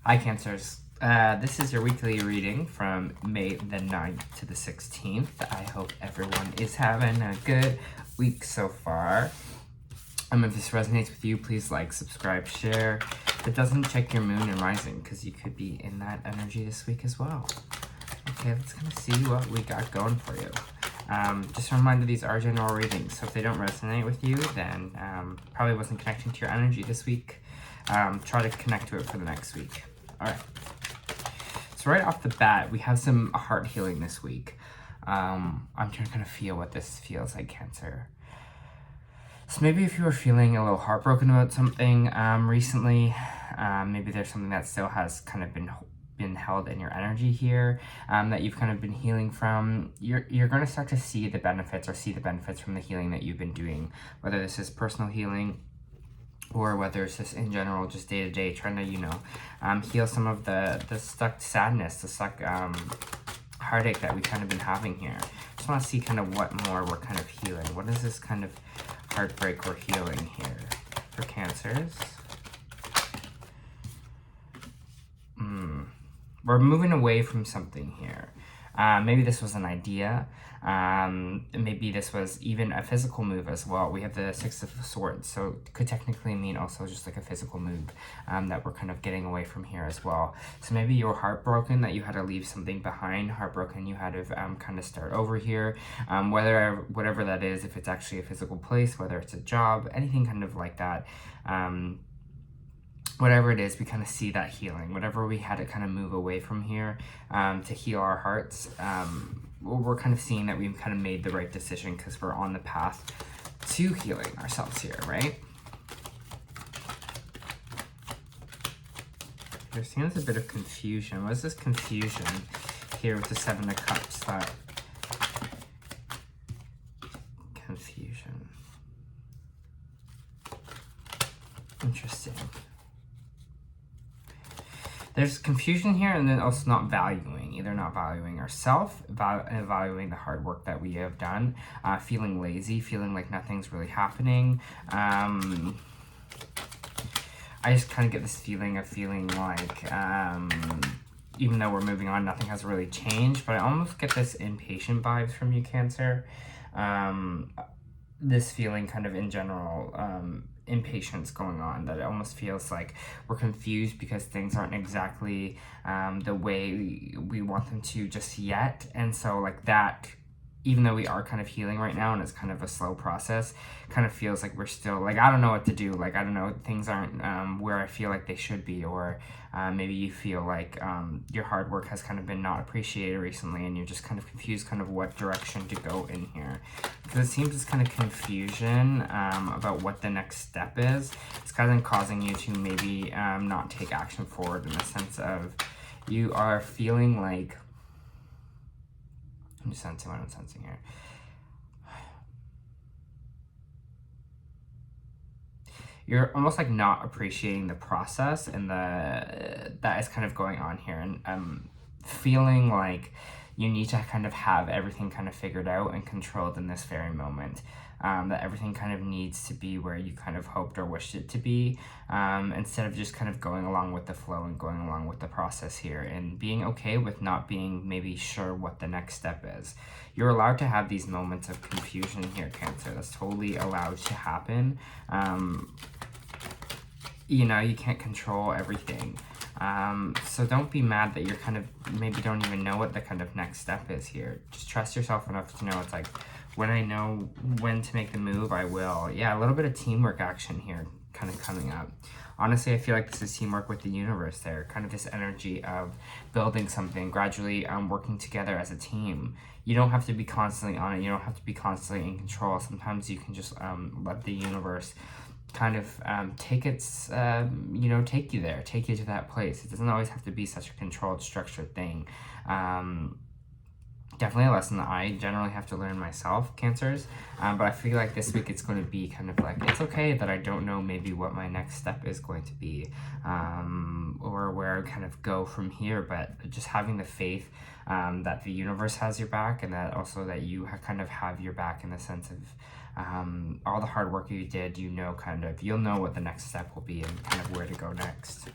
Hi Cancers, this is your weekly reading from May the 9th to the 16th. I hope everyone is having a good week so far. If this resonates with you, please like, subscribe, share. If it doesn't, check your moon and rising because you could be in that energy this week as well. Okay, let's kind of see what we got going for you. Just a reminder, these are general readings, so if they don't resonate with you, then probably wasn't connecting to your energy this week. Try to connect to it for the next week. All right. So right off the bat, we have some heart healing this week. I'm trying to kind of feel what this feels like, Cancer. So maybe if you were feeling a little heartbroken about something recently, maybe there's something that still has kind of been held in your energy here, that you've kind of been healing from. You're going to start to see the benefits from the healing that you've been doing, whether this is personal healing or whether it's just in general, just day to day, trying to, heal some of the stuck sadness, the stuck heartache that we've kind of been having here. Just want to see kind of what more we're kind of healing. What is this kind of heartbreak we're healing here for Cancers? We're moving away from something here. Maybe this was an idea. Maybe this was even a physical move as well. We have the Six of Swords, so it could technically mean also just like a physical move that we're kind of getting away from here as well. So maybe you're heartbroken that you had to leave something behind, heartbroken you had to kind of start over here, whatever that is, if it's actually a physical place, whether it's a job, anything kind of like that. Whatever it is, we kind of see that healing. Whatever we had to kind of move away from here to heal our hearts, we're kind of seeing that we've kind of made the right decision because we're on the path to healing ourselves here, right? There seems a bit of confusion. What is this confusion here with the Seven of Cups? That confusion. Interesting. There's confusion here, and then also not valuing, either not valuing ourselves, valuing the hard work that we have done, feeling lazy, feeling like nothing's really happening. I just kind of get this feeling of like, even though we're moving on, nothing has really changed, but I almost get this impatient vibes from you, Cancer. This feeling kind of in general, impatience going on, that it almost feels like we're confused because things aren't exactly the way we want them to just yet. And so like that, even though we are kind of healing right now and it's kind of a slow process, kind of feels like we're still like, I don't know what to do. Like, I don't know, things aren't where I feel like they should be, or maybe you feel like your hard work has kind of been not appreciated recently and you're just kind of confused kind of what direction to go in here. Because it seems this kind of confusion about what the next step is. It's kind of causing you to maybe not take action forward, in the sense of you are feeling like, I'm just sensing what I'm sensing here. You're almost like not appreciating the process and that is kind of going on here, and feeling like you need to kind of have everything kind of figured out and controlled in this very moment. That everything kind of needs to be where you kind of hoped or wished it to be, instead of just kind of going along with the flow and going along with the process here, and being okay with not being maybe sure what the next step is. You're allowed to have these moments of confusion here, Cancer. That's totally allowed to happen. You can't control everything. So don't be mad that you're kind of maybe don't even know what the kind of next step is here. Just trust yourself enough to know it's like, when I know when to make the move, I will. Yeah, a little bit of teamwork action here kind of coming up. Honestly, I feel like this is teamwork with the universe there. Kind of this energy of building something, gradually working together as a team. You don't have to be constantly on it. You don't have to be constantly in control. Sometimes you can just let the universe kind of take its, take you there, take you to that place. It doesn't always have to be such a controlled, structured thing. Definitely a lesson that I generally have to learn myself, Cancers. But I feel like this week it's going to be kind of like, it's okay that I don't know maybe what my next step is going to be, or where I kind of go from here. But just having the faith that the universe has your back, and that also that you kind of have your back, in the sense of all the hard work you did, you'll know what the next step will be and kind of where to go next.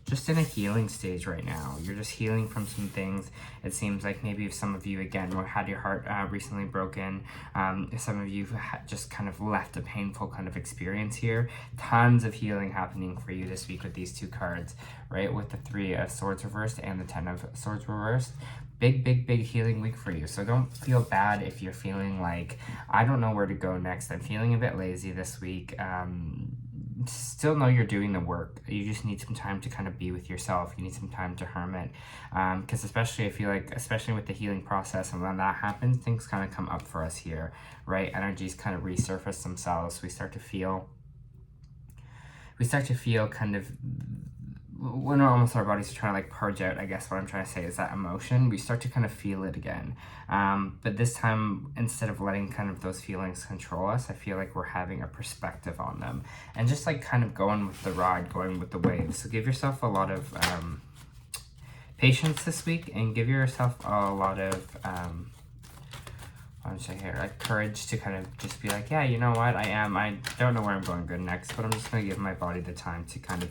just in a healing stage right now. You're just healing from some things. It seems like maybe if some of you, again, had your heart recently broken, some of you just kind of left a painful kind of experience here. Tons of healing happening for you this week with these two cards, right? With the Three of Swords reversed and the Ten of Swords reversed. Big healing week for you. So don't feel bad if you're feeling like, I don't know where to go next. I'm feeling a bit lazy this week. Still know you're doing the work. You just need some time to kind of be with yourself. You need some time to hermit, because especially I feel like, especially with the healing process, and when that happens, things kind of come up for us here, right? Energies kind of resurface themselves. We start to feel kind of, when almost our bodies are trying to like purge out, I guess what I'm trying to say is that emotion, we start to kind of feel it again. But this time, instead of letting kind of those feelings control us, I feel like we're having a perspective on them and just like kind of going with the ride, going with the waves. So give yourself a lot of patience this week, and give yourself a lot of like courage to kind of just be like, yeah, you know what, I don't know where I'm going good next, but I'm just going to give my body the time to kind of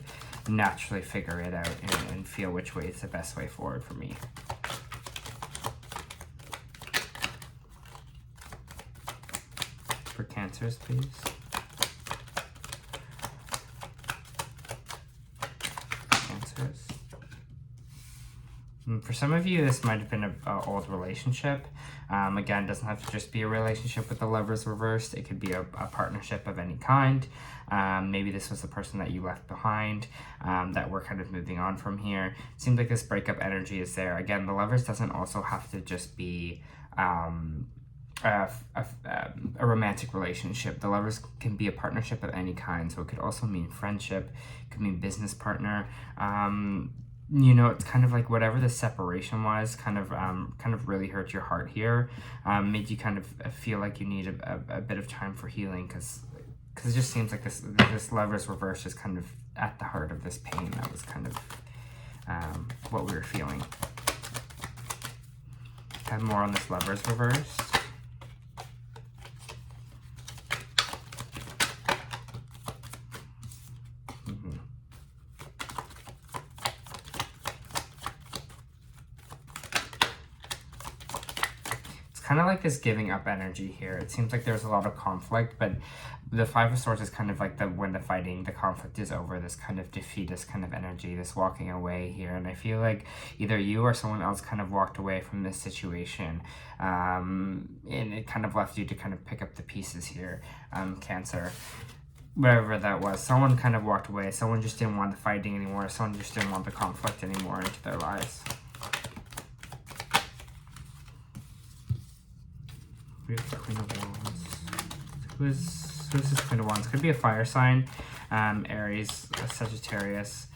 naturally figure it out and feel which way is the best way forward for me. For Cancers, please. Cancers. For some of you, this might have been an old relationship. Again, it doesn't have to just be a relationship with the Lovers reversed. It could be a partnership of any kind. Maybe this was the person that you left behind, that we're kind of moving on from here. It seems like this breakup energy is there. Again, the Lovers doesn't also have to just be a romantic relationship. The Lovers can be a partnership of any kind. So it could also mean friendship. It could mean business partner. You know, it's kind of like whatever the separation was kind of really hurt your heart here, made you kind of feel like you need a bit of time for healing, because it just seems like this Lovers reverse is kind of at the heart of this pain. That was kind of what we were feeling. Have more on this Lovers reverse. Kind of like this giving up energy here. It seems like there's a lot of conflict, but the Five of Swords is kind of like when the conflict is over, this kind of defeatist kind of energy, this walking away here. And I feel like either you or someone else kind of walked away from this situation, and it kind of left you to kind of pick up the pieces here, Cancer. Whatever that was, someone kind of walked away. Someone just didn't want the fighting anymore. Someone just didn't want the conflict anymore into their lives. We have the Queen of Wands. Who's this Queen of Wands? Could be a fire sign, Aries, Sagittarius,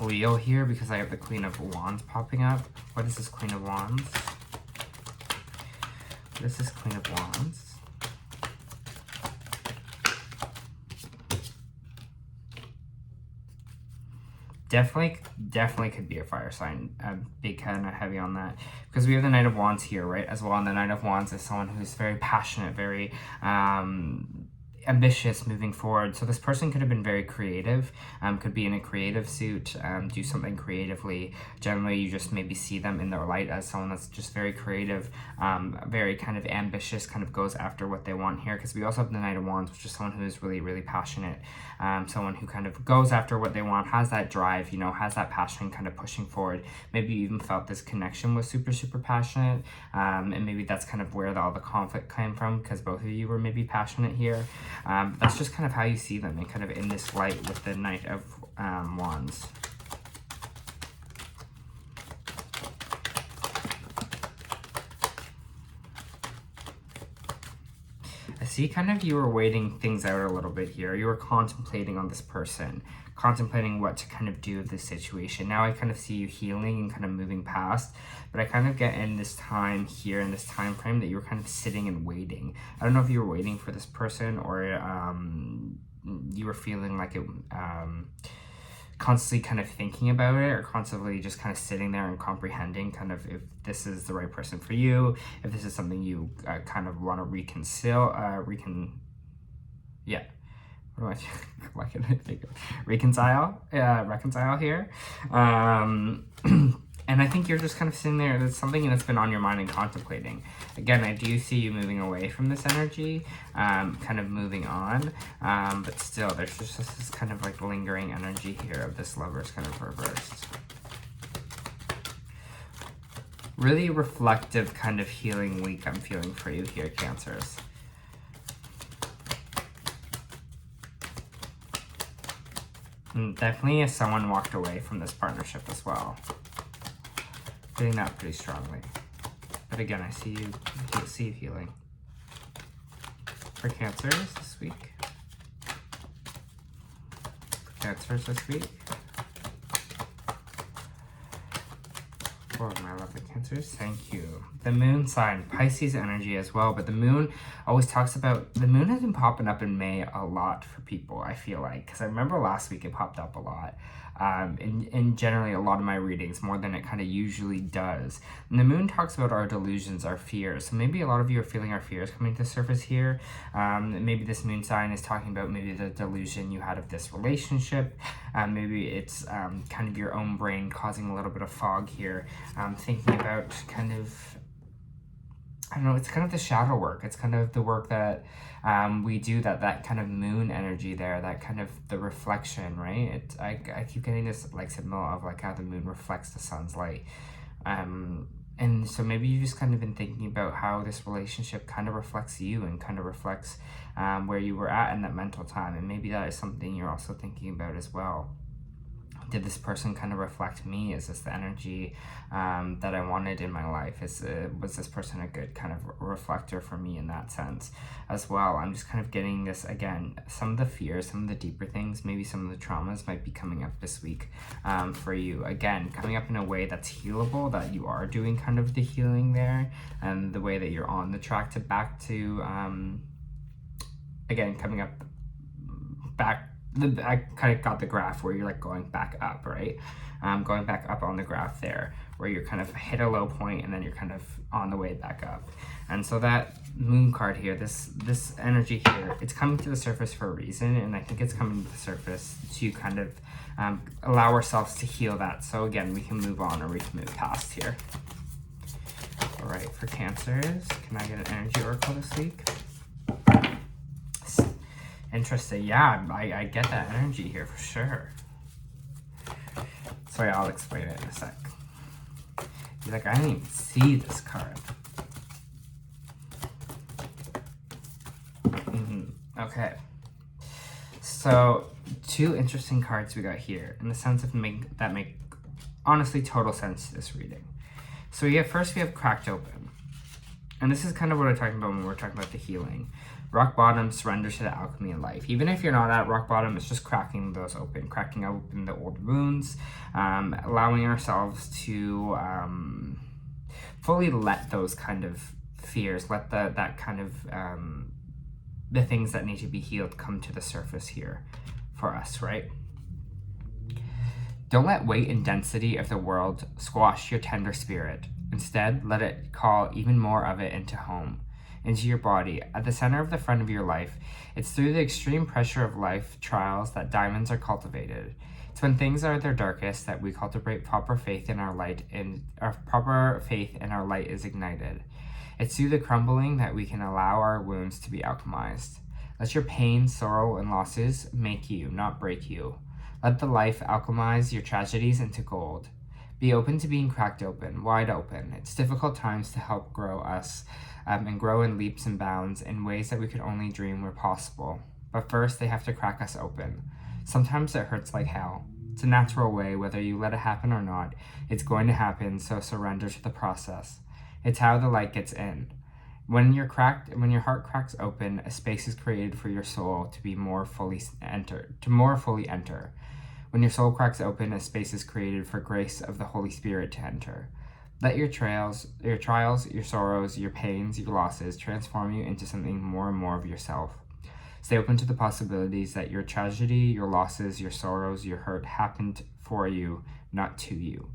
Leo here, because I have the Queen of Wands popping up. What is this Queen of Wands? What is this Queen of Wands? Definitely could be a fire sign. Big kind of heavy on that, because we have the Knight of Wands here, right, as well. And the Knight of Wands is someone who's very passionate, very ambitious moving forward. So this person could have been very creative, could be in a creative suit, do something creatively. Generally, you just maybe see them in their light as someone that's just very creative, very kind of ambitious, kind of goes after what they want here. Because we also have the Knight of Wands, which is someone who is really passionate, someone who kind of goes after what they want, has that drive, you know, has that passion kind of pushing forward. Maybe you even felt this connection was super passionate, and maybe that's kind of where all the conflict came from, because both of you were maybe passionate here. That's just kind of how you see them, and kind of in this light with the Knight of Wands. I see kind of you were waiting things out a little bit here. You were contemplating on this person, contemplating what to kind of do with this situation. Now I kind of see you healing and kind of moving past, but I kind of get in this time here, in this time frame, that you were kind of sitting and waiting. I don't know if you were waiting for this person, or you were feeling like it, constantly kind of thinking about it, or constantly just kind of sitting there and comprehending kind of if this is the right person for you, if this is something you kind of want to Why can I think of reconcile here? And I think you're just kind of sitting there. There's something that's been on your mind and contemplating. Again, I do see you moving away from this energy, kind of moving on. But still, there's just this kind of like lingering energy here of this Lovers kind of reversed. Really reflective kind of healing week I'm feeling for you here, Cancers. And definitely as someone walked away from this partnership as well. Getting that pretty strongly. But again, I see you healing. For Cancers this week. For Cancers this week. For my lovely Cancers, thank you. The moon sign, Pisces energy as well, but the moon always talks about, the moon has been popping up in May a lot for people, I feel like, because I remember last week it popped up a lot. In generally a lot of my readings, more than it kind of usually does. And the moon talks about our delusions, our fears. So maybe a lot of you are feeling our fears coming to the surface here. Maybe this moon sign is talking about maybe the delusion you had of this relationship. Maybe it's kind of your own brain causing a little bit of fog here. Thinking about kind of, I don't know, it's kind of the shadow work. It's kind of the work that we do, that kind of moon energy there, that kind of the reflection, right? I keep getting this like symbol of like how the moon reflects the sun's light. And so maybe you've just kind of been thinking about how this relationship kind of reflects you and kind of reflects where you were at in that mental time. And maybe that is something you're also thinking about as well. Did this person kind of reflect me? Is this the energy that I wanted in my life? Was this person a good kind of reflector for me in that sense as well? I'm just kind of getting this, again, some of the fears, some of the deeper things, maybe some of the traumas might be coming up this week for you. Again, coming up in a way that's healable, that you are doing kind of the healing there, and the way that you're on the track to back to, again, coming up back. I kind of got the graph where you're like going back up, right? Going back up on the graph there, where you're kind of hit a low point and then you're kind of on the way back up. And so that moon card here, this energy here, it's coming to the surface for a reason, and I think it's coming to the surface to kind of allow ourselves to heal that. So again, we can move on or we can move past here. All right, for Cancers, can I get an energy oracle this week? Interesting. Yeah, I get that energy here for sure. Sorry, I'll explain it in a sec. You're like, I didn't even see this card. Okay. So, two interesting cards we got here in the sense of make honestly total sense to this reading. So first we have Cracked Open. And this is kind of what I'm talking about when we're talking about the healing. Rock bottom, surrender to the alchemy in life. Even if you're not at rock bottom, it's just cracking those open, cracking open the old wounds, allowing ourselves to fully let those kind of fears, let that kind of, the things that need to be healed come to the surface here for us, right? Don't let weight and density of the world squash your tender spirit. Instead, let it call even more of it into home, into your body, at the center of the front of your life. It's through the extreme pressure of life trials that diamonds are cultivated. It's when things are at their darkest that we cultivate proper faith in our light, and our proper faith in our light is ignited. It's through the crumbling that we can allow our wounds to be alchemized. Let your pain, sorrow, and losses make you, not break you. Let the life alchemize your tragedies into gold. Be open to being cracked open, wide open. It's difficult times to help grow us, and grow in leaps and bounds in ways that we could only dream were possible. But first, they have to crack us open. Sometimes it hurts like hell. It's a natural way, whether you let it happen or not. It's going to happen, so surrender to the process. It's how the light gets in. When your heart cracks open, a space is created for your soul to more fully enter. When your soul cracks open, a space is created for grace of the Holy Spirit to enter. Let your trials, your sorrows, your pains, your losses transform you into something more and more of yourself. Stay open to the possibilities that your tragedy, your losses, your sorrows, your hurt happened for you, not to you.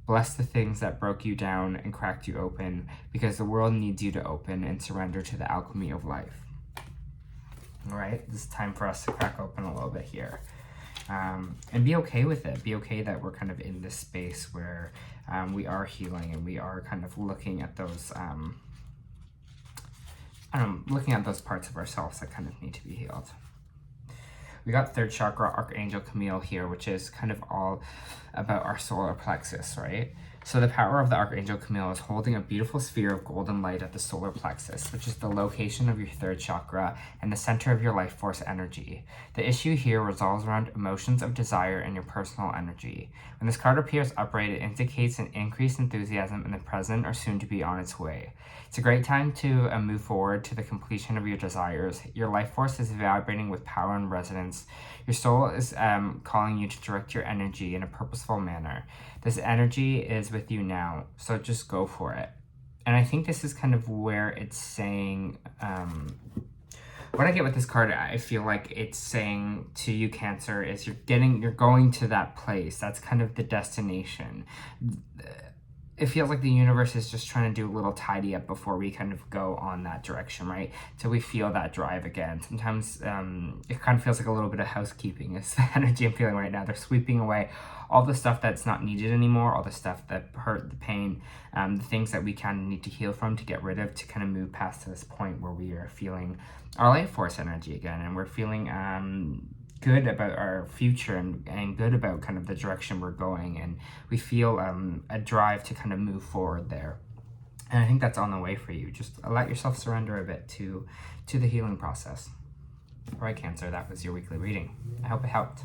Bless the things that broke you down and cracked you open, because the world needs you to open and surrender to the alchemy of life. right? It's time for us to crack open a little bit here. And be okay with it. Be okay that we're kind of in this space where we are healing and we are kind of looking at those, looking at those parts of ourselves that kind of need to be healed. We got third chakra, Archangel Camille here, which is kind of all about our solar plexus, right? So the power of the Archangel Camille is holding a beautiful sphere of golden light at the solar plexus, which is the location of your third chakra and the center of your life force energy. The issue here revolves around emotions of desire and your personal energy. When this card appears upright, it indicates an increased enthusiasm in the present or soon to be on its way. It's a great time to move forward to the completion of your desires. Your life force is vibrating with power and resonance. Your soul is calling you to direct your energy in a purposeful manner. This energy is with you now, so just go for it. And I think this is kind of where it's saying, what I get with this card, I feel like it's saying to you, Cancer, is you're going to that place. That's kind of the destination. It feels like the universe is just trying to do a little tidy up before we kind of go on that direction, right? So we feel that drive again. Sometimes it kind of feels like a little bit of housekeeping is the energy I'm feeling right now. They're sweeping away all the stuff that's not needed anymore, all the stuff that hurt, the pain, the things that we kind of need to heal from, to get rid of, to kind of move past to this point where we are feeling our life force energy again, and we're feeling good about our future and good about kind of the direction we're going, and we feel a drive to kind of move forward there. And I think that's on the way for you. Just let yourself surrender a bit to the healing process. All right, Cancer, that was your weekly reading. I hope it helped.